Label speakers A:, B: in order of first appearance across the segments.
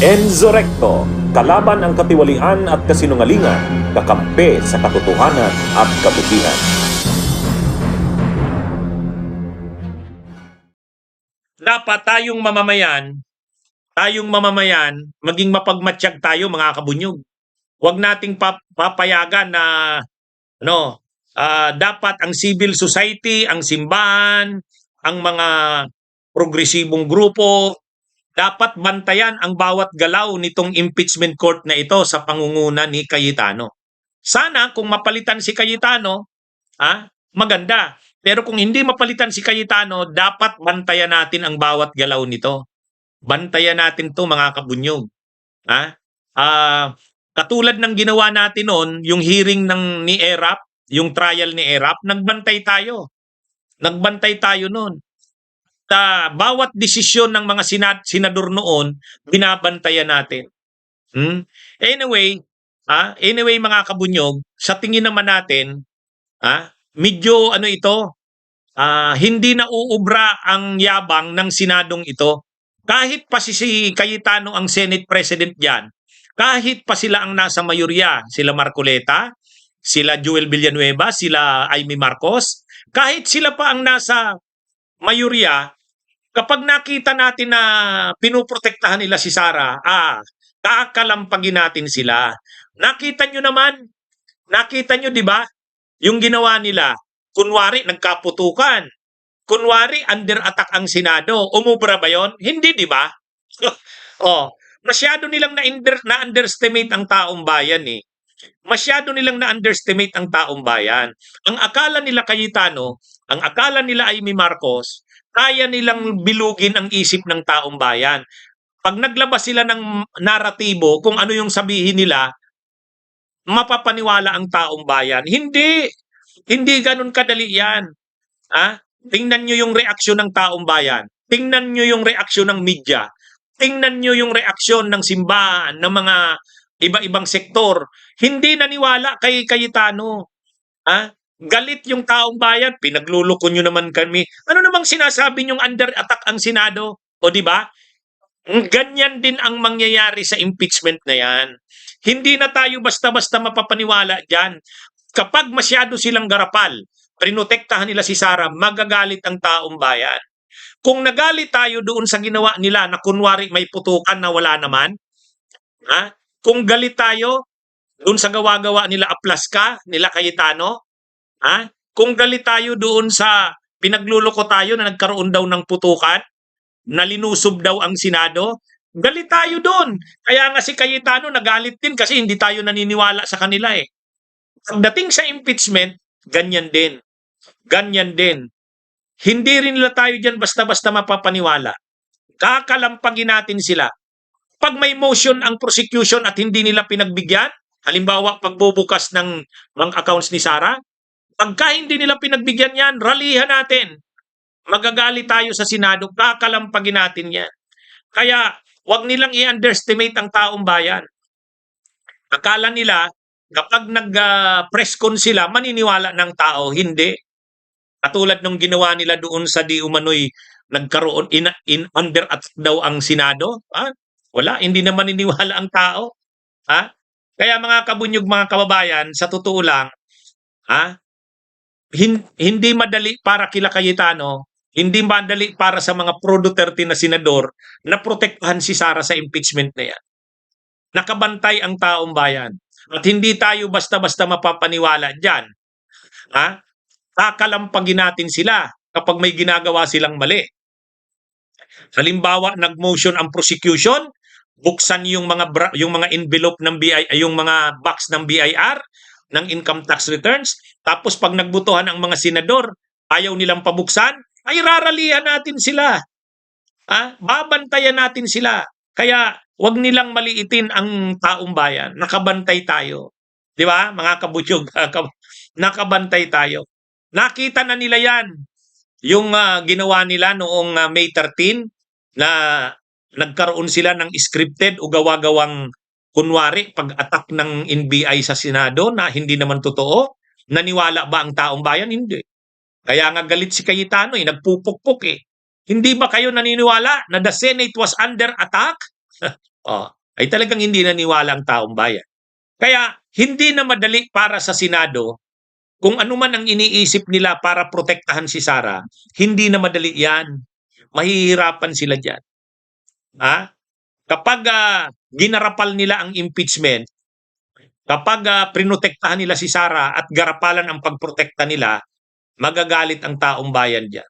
A: Enzo Recto, kalaban ang katiwalian at kasinungalingan, kakampi sa katotohanan at kabutihan.
B: Dapat tayong mamamayan, maging mapagmatsyag tayo mga kabunyog. Huwag nating papayagan na dapat ang civil society, ang simbahan, ang mga progresibong grupo, dapat bantayan ang bawat galaw nitong impeachment court na ito sa pangunguna ni Cayetano. Sana kung mapalitan si Cayetano, maganda. Pero kung hindi mapalitan si Cayetano, dapat bantayan natin ang bawat galaw nito. Bantayan natin to mga kabunyog. Katulad ng ginawa natin noon, yung hearing ni ERAP, yung trial ni ERAP, nagbantay tayo. Nagbantay tayo noon. Bawat desisyon ng mga senador noon, binabantayan natin. Anyway mga kabunyog, sa tingin naman natin, medyo hindi na uubra ang yabang ng Senadong ito. Kahit pa si Cayetano ang Senate President diyan, kahit pa sila ang nasa mayorya, sila Marcoleta, sila Joel Villanueva, sila Amy Marcos, kahit sila pa ang nasa mayorya, kapag nakita natin na pinoprotektahan nila si Sara, kakalampagin natin sila. Nakita nyo di ba? Yung ginawa nila, kunwari nagkaputukan. Kunwari under attack ang Senado. Umubra ba yon? Hindi, di ba? Masyado nilang na-underestimate ang taong bayan eh. Masyado nilang na-underestimate ang taong bayan. Ang akala nila Cayetano, ang akala nila Amy Marcos, kaya nilang bilugin ang isip ng taong bayan. Pag naglabas sila ng naratibo kung ano yung sabihin nila, mapapaniwala ang taong bayan. Hindi ganun kadali yan. Tingnan nyo yung reaksyon ng taong bayan. Tingnan nyo yung reaksyon ng media. Tingnan nyo yung reaksyon ng simbahan, ng mga iba-ibang sektor. Hindi naniwala kay Cayetano. Galit yung taong bayan. Pinagluloko nyo naman kami. Ano namang sinasabi nyong under attack ang Senado? O di ba? Ganyan din ang mangyayari sa impeachment na yan. Hindi na tayo basta-basta mapapaniwala dyan. Kapag masyado silang garapal, prinotektahan nila si Sara, magagalit ang taong bayan. Kung nagalit tayo doon sa ginawa nila na kunwari may putukan na wala naman, kung galit tayo doon sa gawa-gawa nila Aplaska, nila Cayetano, kung galit tayo doon sa pinagluloko tayo na nagkaroon daw ng putukan, na linusob daw ang Senado, galit tayo doon. Kaya nga si Cayetano nagalit din kasi hindi tayo naniniwala sa kanila eh. Pagdating sa impeachment, ganyan din. Ganyan din. Hindi rin nila tayo dyan basta-basta mapapaniwala. Kakalampagin natin sila. Pag may motion ang prosecution at hindi nila pinagbigyan, halimbawa pagbubukas ng bank accounts ni Sara, pagka hindi nila pinagbigyan yan, ralihan natin. Magagalit tayo sa Senado, kakalampagin natin yan. Kaya, wag nilang i-underestimate ang taong bayan. Akala nila, kapag nag-press con sila, maniniwala ng tao. Hindi. Katulad nung ginawa nila doon sa di umano'y nagkaroon, under attack daw ang Senado. Wala, hindi naman maniniwala ang tao. Kaya mga kabunyog, mga kababayan, sa totoo lang, hindi madali para kila Cayetano, hindi madali para sa mga pro-Duterte na senador na protektahan si Sara sa impeachment na yan. Nakabantay ang taong bayan. At hindi tayo basta-basta mapapaniwala dyan. Kakalampagin natin sila kapag may ginagawa silang mali. Halimbawa, nag-motion ang prosecution, buksan yung mga envelope ng yung mga box ng BIR, ng income tax returns, tapos pag nagbutuhan ang mga senador, ayaw nilang pabuksan, ay raralihan natin sila. Babantayan natin sila. Kaya wag nilang maliitin ang taong bayan. Nakabantay tayo. Di ba? Mga kabutyog, nakabantay tayo. Nakita na nila yan. Yung ginawa nila noong May 13 na nagkaroon sila ng scripted o gawa-gawang kunwari pag-attack ng NBI sa Senado na hindi naman totoo. Naniwala ba ang taong bayan? Hindi. Kaya nga galit si Cayetano nagpupukpok eh. Hindi ba kayo naniniwala na the Senate was under attack? ay talagang hindi naniwala ang taong bayan. Kaya hindi na madali para sa Senado kung ano man ang iniisip nila para protektahan si Sara, hindi na madali yan. Mahihirapan sila dyan. Kapag ginarapal nila ang impeachment, kapag prinotektahan nila si Sara at garapalan ang pagprotekta nila, magagalit ang taong bayan dyan.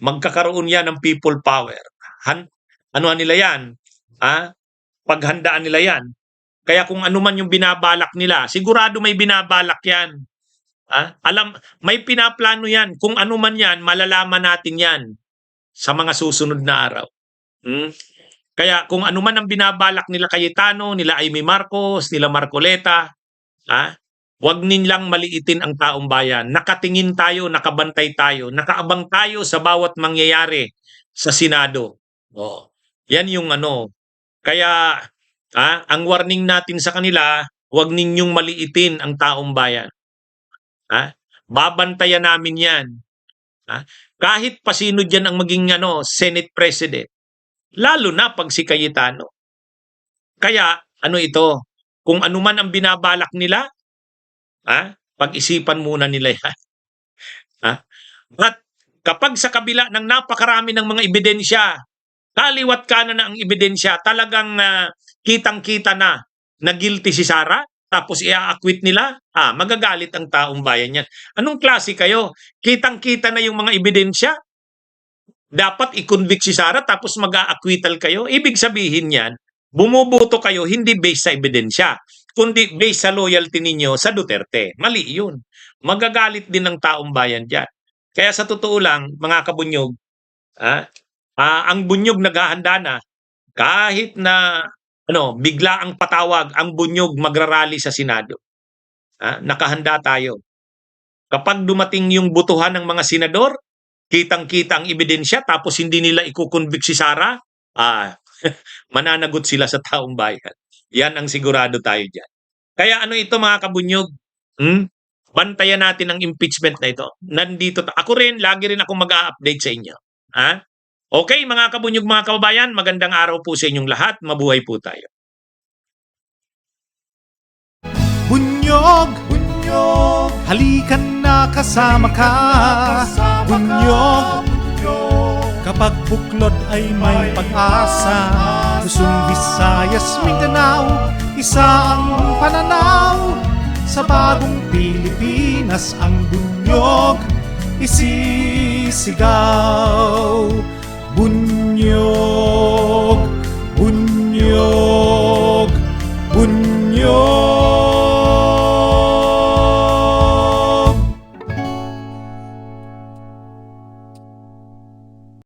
B: Magkakaroon yan ng people power. Ano nila yan? Paghandaan nila yan. Kaya kung ano man yung binabalak nila, sigurado may binabalak yan. May pinaplano yan. Kung ano man yan, malalaman natin yan sa mga susunod na araw. Kaya kung ano man ang binabalak nila Cayetano, nila Amy Marcos, nila Marcoleta, wag nilang maliitin ang taong bayan. Nakatingin tayo, nakabantay tayo, nakaabang tayo sa bawat mangyayari sa Senado. Yan yung ano. Kaya ang warning natin sa kanila, wag ninyong maliitin ang taong bayan. Babantayan namin yan. Kahit pa sino dyan ang maging Senate President. Lalo na pag si Cayetano. Kaya ito, kung ano man ang binabalak nila, pag-isipan muna nila yan. At kapag sa kabila ng napakarami ng mga ebidensya, kaliwat kanan na ang ebidensya, talagang kitang-kita na guilty si Sara, tapos i-acquit nila, magagalit ang taong bayan yan. Anong klase kayo? Kitang-kita na yung mga ebidensya, dapat i-convict si Sara tapos mag-a-acquittal kayo? Ibig sabihin yan, bumuboto kayo hindi based sa ebidensya, kundi based sa loyalty ninyo sa Duterte. Mali yun. Magagalit din ng taong bayan dyan. Kaya sa totoo lang, mga kabunyog, ang bunyog naghahanda na, kahit na bigla ang patawag, ang bunyog magrarally sa Senado. Nakahanda tayo. Kapag dumating yung butuhan ng mga senador, kitang-kita ang ebidensya, tapos hindi nila ikukonvict si Sara, mananagot sila sa taong bayan. Yan ang sigurado tayo dyan. Kaya ito mga kabunyog, bantayan natin ang impeachment na ito. Nandito, ako rin, lagi rin ako mag-a-update sa inyo. Okay, mga kabunyog, mga kababayan, magandang araw po sa inyong lahat. Mabuhay po tayo.
C: Bunyog, bunyog, halikan na kasama ka. Bunyog, kapag buklod ay may pag-asa. Luzon, Visayas, Mindanao, isa ang pananaw. Sa bagong Pilipinas ang bunyog isisigaw. Bunyog.